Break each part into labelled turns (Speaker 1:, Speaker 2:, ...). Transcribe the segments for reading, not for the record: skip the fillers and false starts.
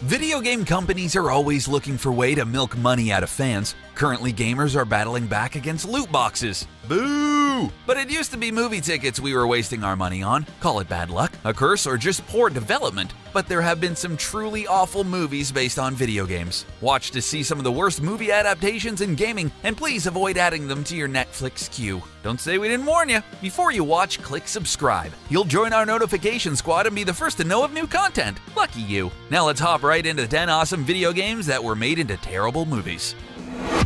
Speaker 1: Video game companies are always looking for a way to milk money out of fans. Currently, gamers are battling back against loot boxes. Boo! But it used to be movie tickets we were wasting our money on. Call it bad luck, a curse, or just poor development. But there have been some truly awful movies based on video games. Watch to see some of the worst movie adaptations in gaming, and please avoid adding them to your Netflix queue. Don't say we didn't warn you. Before you watch, click subscribe. You'll join our notification squad and be the first to know of new content. Lucky you. Now let's hop right into 10 awesome video games that were made into terrible movies.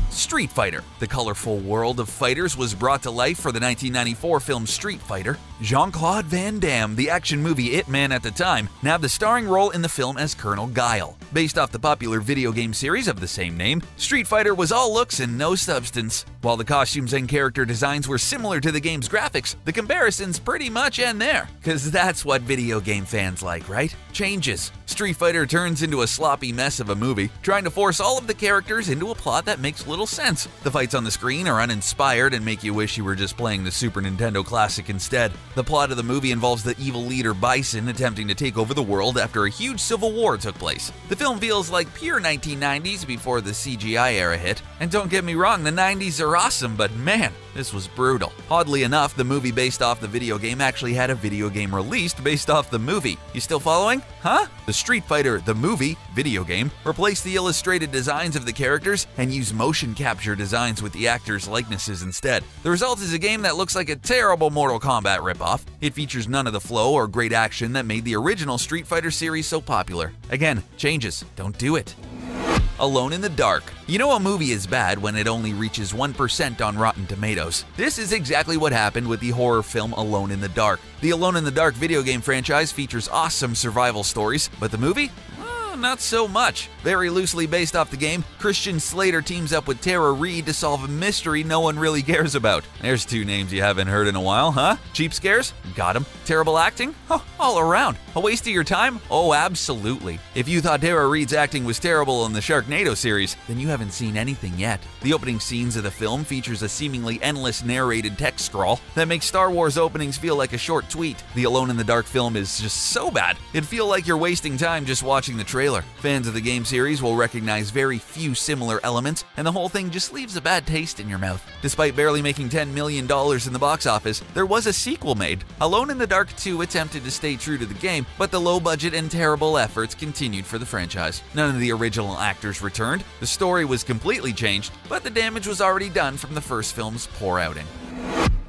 Speaker 1: Street Fighter. The colorful world of fighters was brought to life for the 1994 film Street Fighter. Jean-Claude Van Damme, the action movie It Man at the time, nabbed the starring role in the film as Colonel Guile. Based off the popular video game series of the same name, Street Fighter was all looks and no substance. While the costumes and character designs were similar to the game's graphics, the comparisons pretty much end there. Cause that's what video game fans like, right? Changes. Street Fighter turns into a sloppy mess of a movie, trying to force all of the characters into a plot that makes little sense. The fights on the screen are uninspired and make you wish you were just playing the Super Nintendo Classic instead. The plot of the movie involves the evil leader Bison attempting to take over the world after a huge civil war took place. The film feels like pure 1990s before the CGI era hit. And don't get me wrong, the 90s are awesome, but man, this was brutal. Oddly enough, the movie based off the video game actually had a video game released based off the movie. You still following? Huh? The Street Fighter, the movie, video game, replaced the illustrated designs of the characters and used motion capture designs with the actors' likenesses instead. The result is a game that looks like a terrible Mortal Kombat ripoff. It features none of the flow or great action that made the original Street Fighter series so popular. Again, changes. Don't do it. Alone in the Dark. You know a movie is bad when it only reaches 1% on Rotten Tomatoes. This is exactly what happened with the horror film Alone in the Dark. The Alone in the Dark video game franchise features awesome survival stories, but the movie? Not so much. Very loosely based off the game, Christian Slater teams up with Tara Reid to solve a mystery no one really cares about. There's two names you haven't heard in a while, huh? Cheap scares? Got 'em. Terrible acting? Oh, all around. A waste of your time? Oh, absolutely. If you thought Tara Reid's acting was terrible in the Sharknado series, then you haven't seen anything yet. The opening scenes of the film features a seemingly endless narrated text scroll that makes Star Wars openings feel like a short tweet. The Alone in the Dark film is just so bad, it'd feel like you're wasting time just watching the trailer. Fans of the game series will recognize very few similar elements, and the whole thing just leaves a bad taste in your mouth. Despite barely making $10 million in the box office, there was a sequel made. Alone in the Dark 2 attempted to stay true to the game, but the low budget and terrible efforts continued for the franchise. None of the original actors returned, the story was completely changed, but the damage was already done from the first film's poor outing.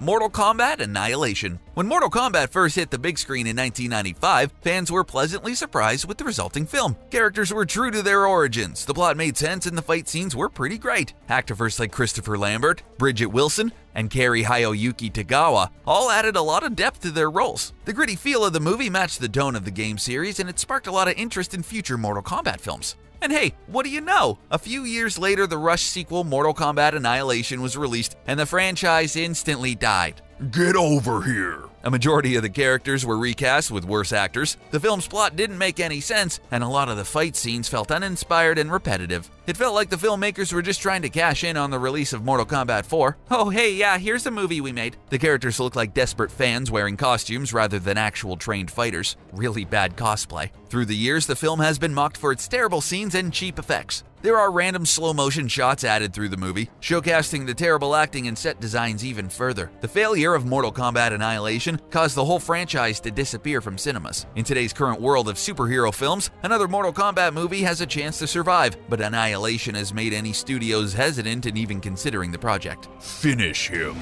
Speaker 1: Mortal Kombat Annihilation. When Mortal Kombat first hit the big screen in 1995, fans were pleasantly surprised with the resulting film. Characters were true to their origins, the plot made sense, and the fight scenes were pretty great. Actors like Christopher Lambert, Bridget Wilson, and Kari Hiroyuki Tagawa all added a lot of depth to their roles. The gritty feel of the movie matched the tone of the game series, and it sparked a lot of interest in future Mortal Kombat films. And hey, what do you know? A few years later, the Rush sequel Mortal Kombat Annihilation was released, and the franchise instantly died. Get over here! A majority of the characters were recast with worse actors, the film's plot didn't make any sense, and a lot of the fight scenes felt uninspired and repetitive. It felt like the filmmakers were just trying to cash in on the release of Mortal Kombat 4. Oh hey, yeah, here's a movie we made. The characters look like desperate fans wearing costumes rather than actual trained fighters. Really bad cosplay. Through the years, the film has been mocked for its terrible scenes and cheap effects. There are random slow-motion shots added through the movie, showcasing the terrible acting and set designs even further. The failure of Mortal Kombat Annihilation caused the whole franchise to disappear from cinemas. In today's current world of superhero films, another Mortal Kombat movie has a chance to survive, but Annihilation has made any studios hesitant in even considering the project. Finish him.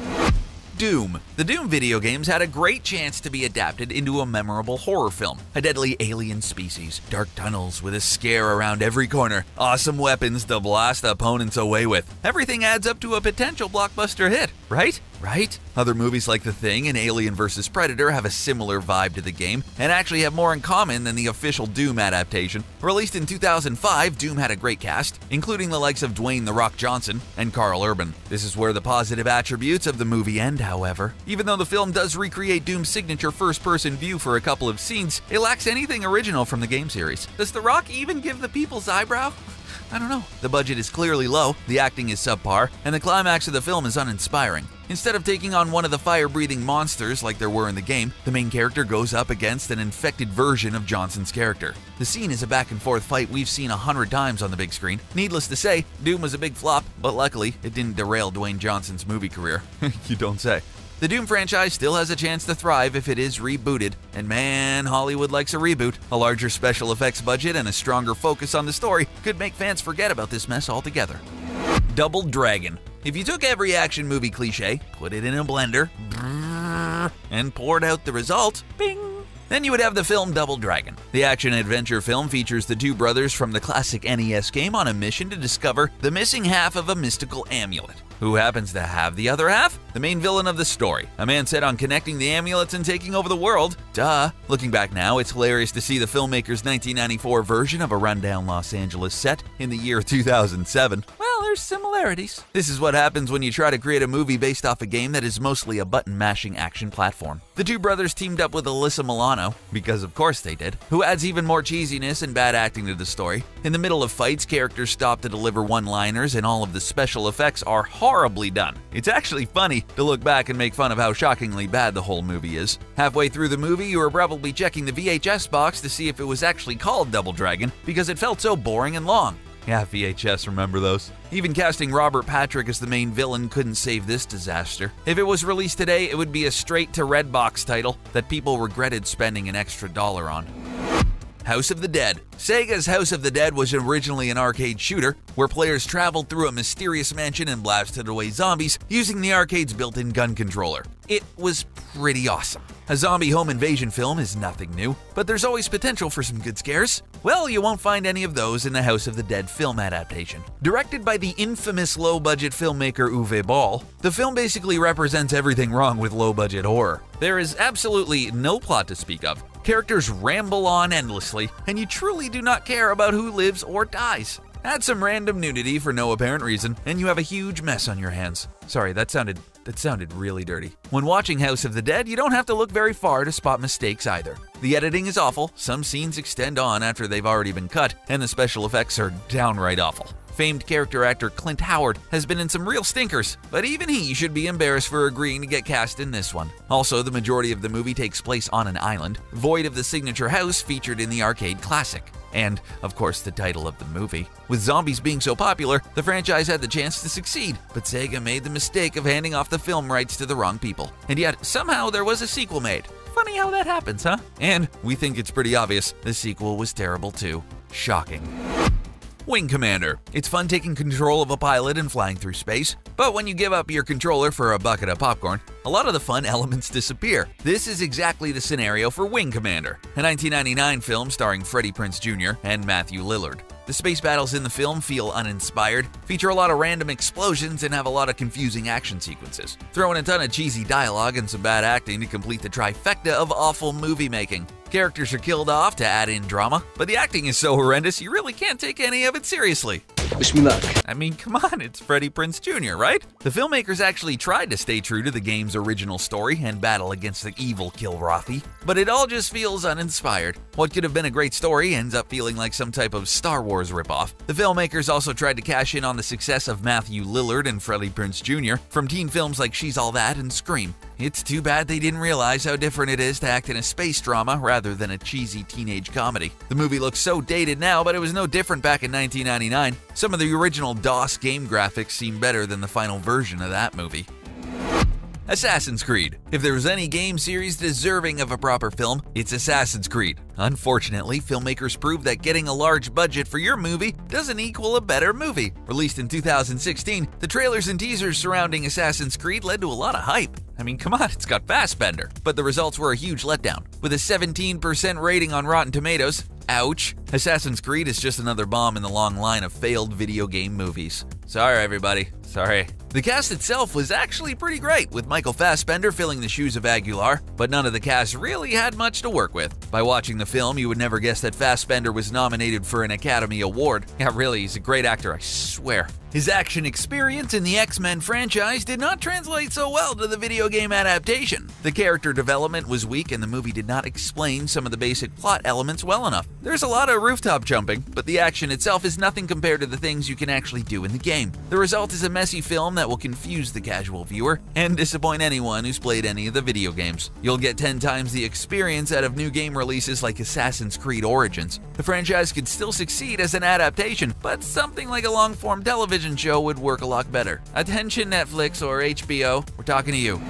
Speaker 1: Doom. The Doom video games had a great chance to be adapted into a memorable horror film. A deadly alien species, dark tunnels with a scare around every corner, awesome weapons to blast opponents away with. Everything adds up to a potential blockbuster hit, right? Right? Other movies like The Thing and Alien vs. Predator have a similar vibe to the game and actually have more in common than the official Doom adaptation. Released in 2005, Doom had a great cast, including the likes of Dwayne "The Rock" Johnson and Carl Urban. This is where the positive attributes of the movie end, however. Even though the film does recreate Doom's signature first-person view for a couple of scenes, it lacks anything original from the game series. Does The Rock even give the people's eyebrow? I don't know. The budget is clearly low, the acting is subpar, and the climax of the film is uninspiring. Instead of taking on one of the fire-breathing monsters like there were in the game, the main character goes up against an infected version of Johnson's character. The scene is a back-and-forth fight we've seen 100 times on the big screen. Needless to say, Doom was a big flop, but luckily, it didn't derail Dwayne Johnson's movie career. You don't say. The Doom franchise still has a chance to thrive if it is rebooted, and man, Hollywood likes a reboot. A larger special effects budget and a stronger focus on the story could make fans forget about this mess altogether. Double Dragon. If you took every action movie cliche, put it in a blender, and poured out the result, bing, then you would have the film Double Dragon. The action-adventure film features the two brothers from the classic NES game on a mission to discover the missing half of a mystical amulet. Who happens to have the other half? The main villain of the story, a man set on connecting the amulets and taking over the world. Duh. Looking back now, it's hilarious to see the filmmaker's 1994 version of a rundown Los Angeles set in the year 2007. Well, there's similarities. This is what happens when you try to create a movie based off a game that is mostly a button-mashing action platform. The two brothers teamed up with Alyssa Milano, because of course they did, who adds even more cheesiness and bad acting to the story. In the middle of fights, characters stop to deliver one-liners, and all of the special effects are horribly done. It's actually funny to look back and make fun of how shockingly bad the whole movie is. Halfway through the movie, you were probably checking the VHS box to see if it was actually called Double Dragon, because it felt so boring and long. Yeah, VHS, remember those? Even casting Robert Patrick as the main villain couldn't save this disaster. If it was released today, it would be a straight-to-Redbox title that people regretted spending an extra dollar on. House of the Dead. Sega's House of the Dead was originally an arcade shooter where players traveled through a mysterious mansion and blasted away zombies using the arcade's built-in gun controller. It was pretty awesome. A zombie home invasion film is nothing new, but there's always potential for some good scares. Well, you won't find any of those in the House of the Dead film adaptation. Directed by the infamous low-budget filmmaker Uwe Boll, the film basically represents everything wrong with low-budget horror. There is absolutely no plot to speak of. Characters ramble on endlessly, and you truly do not care about who lives or dies. Add some random nudity for no apparent reason, and you have a huge mess on your hands. Sorry, that sounded really dirty. When watching House of the Dead, you don't have to look very far to spot mistakes either. The editing is awful, some scenes extend on after they've already been cut, and the special effects are downright awful. Famed character actor Clint Howard has been in some real stinkers, but even he should be embarrassed for agreeing to get cast in this one. Also, the majority of the movie takes place on an island, void of the signature house featured in the arcade classic. And, of course, the title of the movie. With zombies being so popular, the franchise had the chance to succeed, but Sega made the mistake of handing off the film rights to the wrong people. And yet, somehow there was a sequel made. Funny how that happens, huh? And we think it's pretty obvious the sequel was terrible too. Shocking. Wing Commander. It's fun taking control of a pilot and flying through space, but when you give up your controller for a bucket of popcorn, a lot of the fun elements disappear. This is exactly the scenario for Wing Commander, a 1999 film starring Freddie Prinze Jr. and Matthew Lillard. The space battles in the film feel uninspired, feature a lot of random explosions, and have a lot of confusing action sequences. Throw in a ton of cheesy dialogue and some bad acting to complete the trifecta of awful movie making. Characters are killed off to add in drama, but the acting is so horrendous you really can't take any of it seriously.
Speaker 2: Wish me luck.
Speaker 1: I mean, come on, it's Freddie Prinze Jr., right? The filmmakers actually tried to stay true to the game's original story and battle against the evil Kilrathi, but it all just feels uninspired. What could have been a great story ends up feeling like some type of Star Wars ripoff. The filmmakers also tried to cash in on the success of Matthew Lillard and Freddie Prinze Jr. from teen films like She's All That and Scream. It's too bad they didn't realize how different it is to act in a space drama rather than a cheesy teenage comedy. The movie looks so dated now, but it was no different back in 1999. Some of the original DOS game graphics seem better than the final version of that movie. Assassin's Creed. If there was any game series deserving of a proper film, it's Assassin's Creed. Unfortunately, filmmakers proved that getting a large budget for your movie doesn't equal a better movie. Released in 2016, the trailers and teasers surrounding Assassin's Creed led to a lot of hype. I mean, come on, it's got Fassbender. But the results were a huge letdown. With a 17% rating on Rotten Tomatoes, ouch, Assassin's Creed is just another bomb in the long line of failed video game movies. Sorry, everybody. Sorry. The cast itself was actually pretty great, with Michael Fassbender filling the shoes of Aguilar, but none of the cast really had much to work with. By watching the film, you would never guess that Fassbender was nominated for an Academy Award. Yeah, really, he's a great actor, I swear. His action experience in the X-Men franchise did not translate so well to the video game adaptation. The character development was weak and the movie did not explain some of the basic plot elements well enough. There's a lot of rooftop jumping, but the action itself is nothing compared to the things you can actually do in the game. The result is a messy film that will confuse the casual viewer and disappoint anyone who's played any of the video games. You'll get 10 times the experience out of new game releases like Assassin's Creed Origins. The franchise could still succeed as an adaptation, but something like a long-form television show would work a lot better. Attention Netflix or HBO, we're talking to you.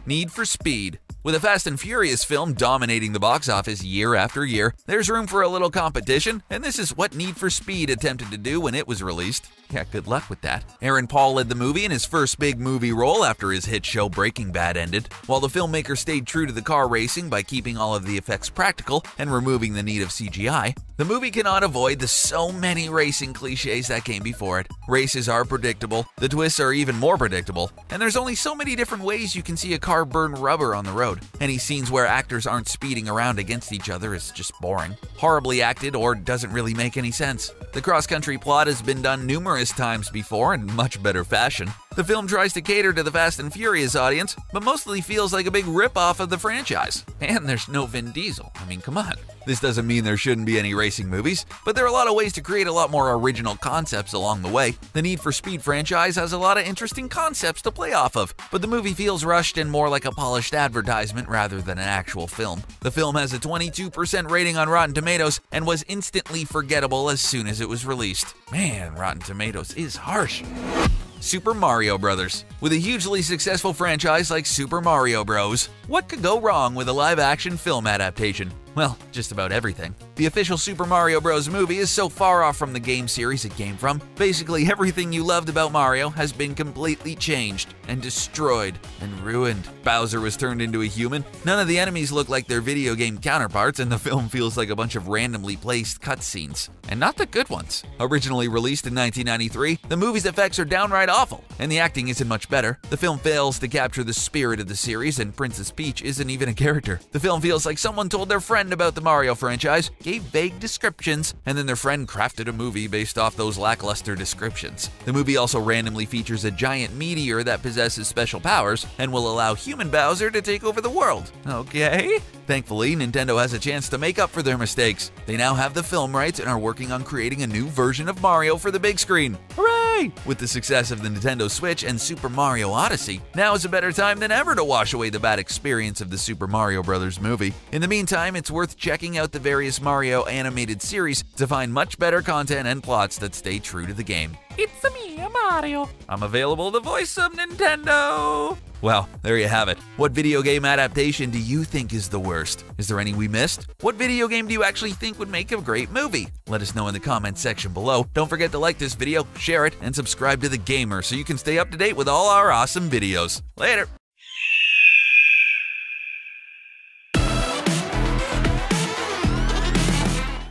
Speaker 1: Need for Speed. With a Fast and Furious film dominating the box office year after year, there's room for a little competition, and this is what Need for Speed attempted to do when it was released. Yeah, good luck with that. Aaron Paul led the movie in his first big movie role after his hit show Breaking Bad ended. While the filmmaker stayed true to the car racing by keeping all of the effects practical and removing the need of CGI, the movie cannot avoid the so many racing cliches that came before it. Races are predictable, the twists are even more predictable, and there's only so many different ways you can see a car burn rubber on the road. Any scenes where actors aren't speeding around against each other is just boring, horribly acted, or doesn't really make any sense. The cross-country plot has been done numerous times before in much better fashion. The film tries to cater to the Fast and Furious audience, but mostly feels like a big rip-off of the franchise. And there's no Vin Diesel. I mean, come on. This doesn't mean there shouldn't be any racing movies, but there are a lot of ways to create a lot more original concepts along the way. The Need for Speed franchise has a lot of interesting concepts to play off of, but the movie feels rushed and more like a polished advertisement rather than an actual film. The film has a 22% rating on Rotten Tomatoes and was instantly forgettable as soon as it was released. Man, Rotten Tomatoes is harsh. Super Mario Bros. With a hugely successful franchise like Super Mario Bros., what could go wrong with a live-action film adaptation? Well, just about everything. The official Super Mario Bros. Movie is so far off from the game series it came from. Basically, everything you loved about Mario has been completely changed and destroyed and ruined. Bowser was turned into a human, none of the enemies look like their video game counterparts, and the film feels like a bunch of randomly placed cutscenes. And not the good ones. Originally released in 1993, the movie's effects are downright awful, and the acting isn't much better. The film fails to capture the spirit of the series, and Princess Peach isn't even a character. The film feels like someone told their friend about the Mario franchise, gave vague descriptions, and then their friend crafted a movie based off those lackluster descriptions. The movie also randomly features a giant meteor that possesses special powers and will allow human Bowser to take over the world. Okay? Thankfully, Nintendo has a chance to make up for their mistakes. They now have the film rights and are working on creating a new version of Mario for the big screen. Hooray! With the success of the Nintendo Switch and Super Mario Odyssey, now is a better time than ever to wash away the bad experience of the Super Mario Bros. Movie. In the meantime, it's worth checking out the various Mario animated series to find much better content and plots that stay true to the game. It's me, Mario. I'm available to voice some Nintendo. Well, there you have it. What video game adaptation do you think is the worst? Is there any we missed? What video game do you actually think would make a great movie? Let us know in the comments section below. Don't forget to like this video, share it, and subscribe to The Gamer so you can stay up to date with all our awesome videos. Later!